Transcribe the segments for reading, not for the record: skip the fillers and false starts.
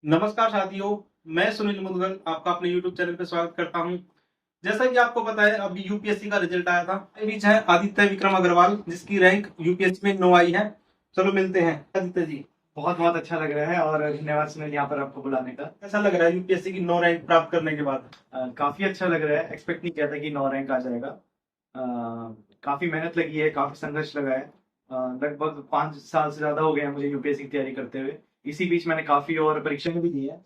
नमस्कार साथियों, मैं सुनील मुदगल आपका अपने YouTube चैनल पे स्वागत करता हूं। जैसा कि आपको पता है, अभी यूपीएससी का रिजल्ट आया था। मेरे बीच है आदित्य विक्रम अग्रवाल, जिसकी रैंक यूपीएससी में 9 आई है। चलो मिलते हैं आदित्य जी। बहुत बहुत अच्छा लग रहा है और धन्यवाद सुनील यहाँ पर आपको बुलाने का। कैसा लग रहा है यूपीएससी की 9 रैंक प्राप्त करने के बाद? काफी अच्छा लग रहा है। एक्सपेक्ट नहीं किया था कि 9 रैंक आ जाएगा। काफी मेहनत लगी है, काफी संघर्ष लगा है। लगभग 5 साल से ज्यादा हो गए हैं मुझे यूपीएससी की तैयारी करते हुए। इसी बीच मैंने काफी और परीक्षाएं भी दी है,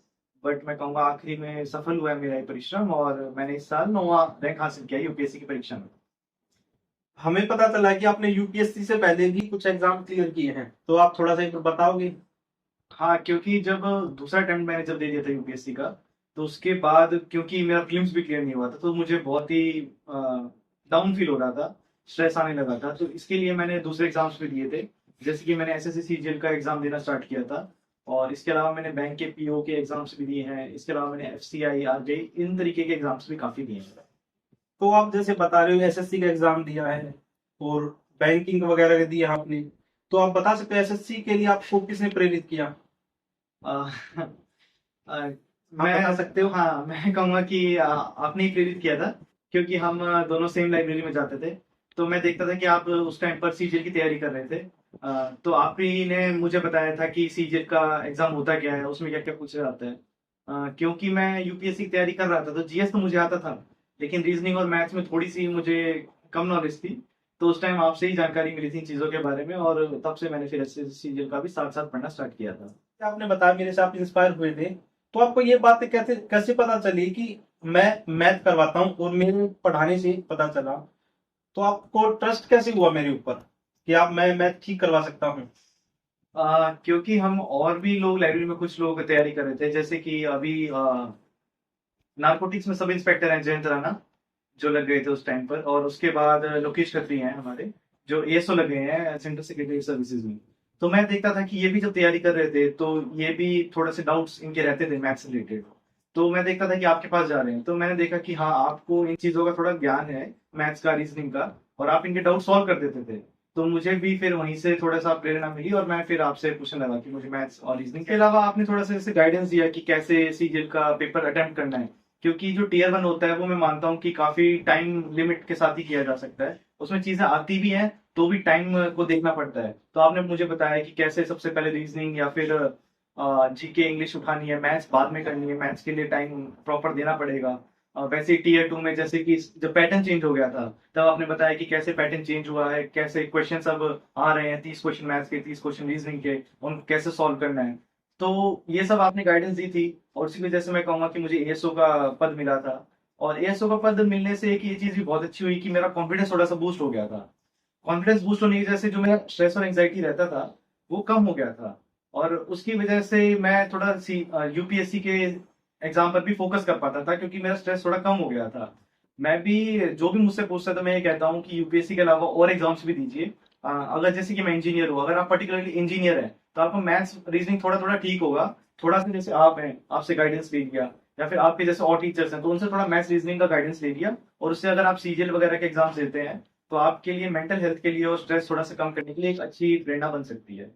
बट मैं कहूँगा आखिरी में सफल हुआ है मेरा ये परिश्रम और मैंने इस साल 9वां रैंक हासिल किया यूपीएससी की परीक्षा में। हमें पता चला है कि आपने यूपीएससी से पहले भी कुछ एग्जाम क्लियर किए हैं, तो आप थोड़ा सा एक बताओगे? हाँ, क्योंकि जब दूसरा अटेम्प्ट मैंने जब दे दिया था यूपीएससी का, तो उसके बाद क्योंकि मेरा प्रीलिम्स भी क्लियर नहीं हुआ था, तो मुझे बहुत ही डाउन फील हो रहा था, स्ट्रेस आने लगा था। तो इसके लिए मैंने दूसरे एग्जाम्स भी दिए थे। जैसे कि मैंने एसएससी सीजीएल का एग्जाम देना स्टार्ट किया था, और इसके अलावा मैंने बैंक के पीओ के एग्जाम्स भी दिए हैं। इसके अलावा मैंने एफसीआई, आरटीआई, इन तरीके के एग्जाम्स भी काफी दिए हैं। तो आप जैसे बता रहे हो एसएससी का एग्जाम दिया है और बैंकिंग वगैरह का दिया आपने, तो आप बता सकते हो एसएससी के लिए आपको किसने प्रेरित किया? अ, अ, आप मैं बता सकते हो? हाँ, मैं कहूँगा कि आपने ही प्रेरित किया था, क्योंकि हम दोनों सेम लाइब्रेरी में जाते थे। तो मैं देखता था कि आप उस टाइम पर सीजीएल की तैयारी कर रहे थे। तो आप ही ने मुझे बताया था कि सीजीएल का एग्जाम होता क्या है, उसमें क्या क्या पूछा जाता है। क्योंकि मैं यूपीएससी की तैयारी कर रहा था, तो जीएस तो मुझे आता था, लेकिन रीजनिंग और मैथ्स में थोड़ी सी मुझे कम नॉलेज थी। तो उस टाइम आपसे ही जानकारी मिली थी इन चीज़ों के बारे में, और तब से मैंने फिर सीजीएल का भी साथ साथ पढ़ना स्टार्ट किया था। आपने बताया मेरे से आप इंस्पायर हुए थे, तो आपको ये बातें कैसे कैसे पता चली कि मैं मैथ करवाता हूँ और मेरे पढ़ाने से पता चला? तो आपको ट्रस्ट कैसे हुआ मेरे ऊपर कि आप मैं मैथ ठीक करवा सकता हूँ? क्योंकि हम और भी लोग लाइब्रेरी में कुछ लोग तैयारी कर रहे थे, जैसे कि अभी नारकोटिक्स में सब इंस्पेक्टर हैं जयंत राणा, जो लग गए थे उस टाइम पर। और उसके बाद लोकेश खत्री हैं हमारे, जो एएसओ लग गए हैं सेंट्रल सेक्रेटरी सर्विसेज में। तो मैं देखता था कि ये भी जब तैयारी कर रहे थे, तो ये भी थोड़े से डाउट्स इनके रहते थे मैथ्स रिलेटेड। तो मैं देखता था कि आपके पास जा रहे हैं, तो मैंने देखा कि हाँ, आपको इन चीजों का थोड़ा ज्ञान है, मैथ्स का, रीजनिंग का, और आप इनके डाउट सॉल्व कर देते थे। तो मुझे भी फिर वहीं से थोड़ा सा प्रेरणा मिली, और मैं फिर आपसे पूछने लगा कि मुझे मैथ्स और रीजनिंग के अलावा आपने थोड़ा सा जैसे गाइडेंस दिया कि कैसे सीजीएल का पेपर अटेम्प्ट करना है। क्योंकि जो टीयर 1 होता है, वो मैं मानता हूँ कि काफी टाइम लिमिट के साथ ही किया जा सकता है। उसमें चीजें आती भी हैं, तो भी टाइम को देखना पड़ता है। तो आपने मुझे बताया कि कैसे सबसे पहले रीजनिंग या फिर जीके इंग्लिश उठानी है, मैथ्स बाद में करनी है, मैथ्स के लिए टाइम प्रॉपर देना पड़ेगा। वैसे ही टीयर 2 में जैसे कि जब पैटर्न चेंज हो गया था, तब आपने बताया कि कैसे पैटर्न चेंज हुआ है, कैसे क्वेश्चन अब आ रहे हैं, 30 क्वेश्चन मैथ्स के, 30 क्वेश्चन रीजनिंग के, उन कैसे सॉल्व करना है। तो ये सब आपने गाइडेंस दी थी, और उसी वजह से मैं कहूंगा कि मुझे एएसओ का पद मिला था। और एएसओ का पद मिलने से एक ये चीज भी बहुत अच्छी हुई कि मेरा कॉन्फिडेंस थोड़ा सा बूस्ट हो गया था। कॉन्फिडेंस बूस्ट होने की वजह से जो मेरा स्ट्रेस और एंजाइटी रहता था, वो कम हो गया था। और उसकी वजह से मैं थोड़ा सी यूपीएससी के एग्जाम पर भी फोकस कर पाता था, क्योंकि मेरा स्ट्रेस थोड़ा कम हो गया था। मैं भी, जो भी मुझसे पूछता था, मैं ये कहता हूँ कि यूपीएससी के अलावा और एग्जाम्स भी दीजिए। अगर जैसे कि मैं इंजीनियर हूँ, अगर आप पर्टिकुलरली इंजीनियर हैं, तो आपको मैथ्स रीजनिंग थोड़ा थोड़ा ठीक होगा। थोड़ा सा जैसे आप हैं, आपसे गाइडेंस ले लिया, या फिर आपके जैसे और टीचर्स हैं, तो उनसे थोड़ा मैथ्स रीजनिंग का गाइडेंस ले लिया, और उससे अगर आप सीजीएल वगैरह के एग्जाम्स देते हैं, तो आपके लिए मेंटल हेल्थ के लिए और स्ट्रेस थोड़ा सा कम करने के लिए एक अच्छी प्रेरणा बन सकती है।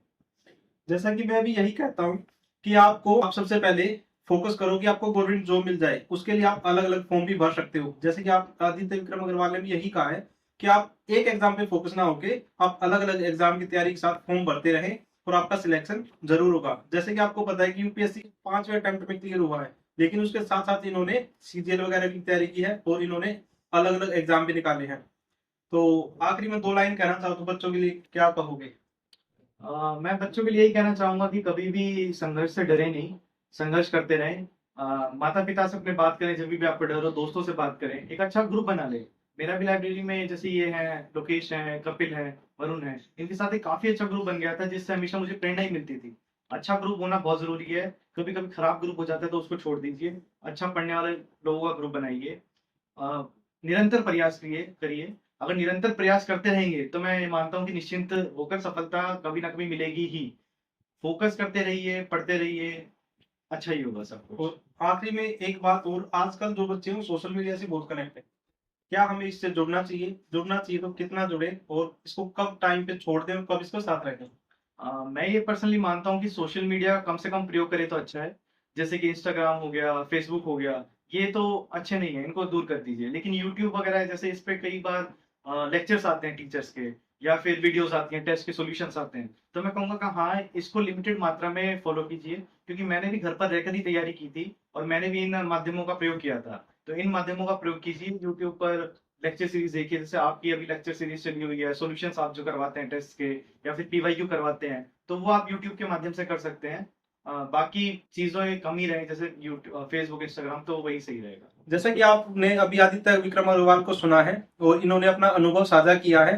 जैसा कि मैं भी यही कहता हूँ कि आप सबसे पहले फोकस करो कि आपको गवर्नमेंट जॉब मिल जाए। उसके लिए आप अलग अलग फॉर्म भी भर सकते हो, जैसे कि आप आदित्य विक्रम अग्रवाल ने भी यही कहा है कि आप एक एग्जाम पे फोकस ना होके आप अलग अलग एग्जाम की तैयारी के साथ फॉर्म भरते रहे और आपका सिलेक्शन जरूर होगा। जैसे कि आपको पता है कि यूपीएससी 5वें अटेम्प्ट में क्लियर हुआ है, लेकिन उसके साथ साथ इन्होंने सीजीएल वगैरह की तैयारी की है और इन्होंने अलग अलग एग्जाम भी निकाले हैं। तो आखिरी में 2 लाइन कहना चाहता हूँ बच्चों के लिए, क्या कहोगे? मैं बच्चों के लिए यही कहना चाहूंगा कि कभी भी संघर्ष से डरे नहीं, संघर्ष करते रहें। माता पिता से अपने बात करें, जब भी आपको डर हो, दोस्तों से बात करें, एक अच्छा ग्रुप बना ले। मेरा भी लाइब्रेरी में जैसे ये है, लोकेश है, कपिल है, वरुण है, इनके साथ एक काफी अच्छा ग्रुप बन गया था, जिससे हमेशा मुझे प्रेरणा ही मिलती थी। अच्छा ग्रुप होना बहुत जरूरी है। कभी कभी खराब ग्रुप हो जाता है, तो उसको छोड़ दीजिए, अच्छा पढ़ने वाले लोगों का ग्रुप बनाइए। अ, निरंतर प्रयास करिए करिए। अगर निरंतर प्रयास करते रहेंगे, तो मैं मानता हूँ कि निश्चिंत होकर सफलता कभी ना कभी मिलेगी ही। फोकस करते रहिए, पढ़ते रहिए, अच्छा ही होगा सब कुछ। और आखिरी में एक बात और, आजकल जो बच्चे हैं सोशल मीडिया से बहुत कनेक्ट है। क्या हमें इससे जुड़ना चाहिए तो कितना जुड़े, और इसको कब टाइम पे छोड़ दें और कब इसको साथ रखें? मैं ये पर्सनली मानता हूँ कि सोशल मीडिया कम से कम प्रयोग करे तो अच्छा है। जैसे कि इंस्टाग्राम हो गया, फेसबुक हो गया, ये तो अच्छे नहीं है, इनको दूर कर दीजिए। लेकिन यूट्यूब वगैरह जैसे इस पे कई बार लेक्चर्स आते हैं टीचर्स के, या फिर वीडियोस आती हैं, टेस्ट के सॉल्यूशंस आते हैं, तो मैं कहूँगा कि हाँ, इसको लिमिटेड मात्रा में फॉलो कीजिए, क्योंकि मैंने भी घर पर रहकर ही तैयारी की थी और मैंने भी इन माध्यमों का प्रयोग किया था। तो इन माध्यमों का प्रयोग कीजिए, यूट्यूब पर लेक्चर सीरीज देखिए, जैसे आपकी अभी लेक्चर सीरीज चली हुई है, सॉल्यूशंस आप जो करवाते हैं टेस्ट के, या फिर पीवाईक्यू करवाते हैं, तो वो आप यूट्यूब के माध्यम से कर सकते हैं। बाकी चीजें कम ही रहे, जैसे यूट्यूब, फेसबुक, इंस्टाग्राम, तो वही सही रहेगा। जैसा कि आपने अभी आदित्य विक्रम अग्रवाल को सुना है और इन्होंने अपना अनुभव साझा किया है,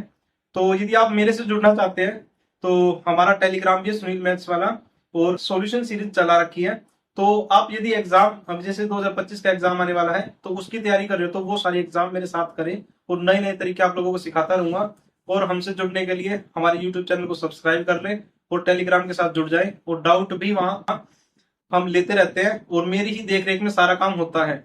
तो यदि आप मेरे से जुड़ना चाहते हैं तो हमारा टेलीग्राम भी है, सुनील मैथ्स वाला, और सॉल्यूशन सीरीज चला रखी है। तो आप यदि एग्जाम, अब जैसे 2025 का एग्जाम आने वाला है तो उसकी तैयारी कर रहे हो, तो वो सारे एग्जाम मेरे साथ करें और नए नए तरीके आप लोगों को सिखाता रहूंगा। और हमसे जुड़ने के लिए हमारे यूट्यूब चैनल को सब्सक्राइब कर लें और टेलीग्राम के साथ जुड़ जाए, और डाउट भी वहां हम लेते रहते हैं और मेरी ही देख रेख में सारा काम होता है।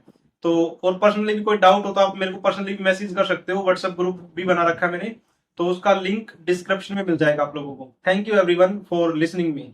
तो और पर्सनली भी कोई डाउट हो तो आप मेरे को पर्सनली भी मैसेज कर सकते हो, व्हाट्सएप ग्रुप भी बना रखा है मैंने, तो उसका लिंक डिस्क्रिप्शन में मिल जाएगा आप लोगों को। Thank you everyone for listening me.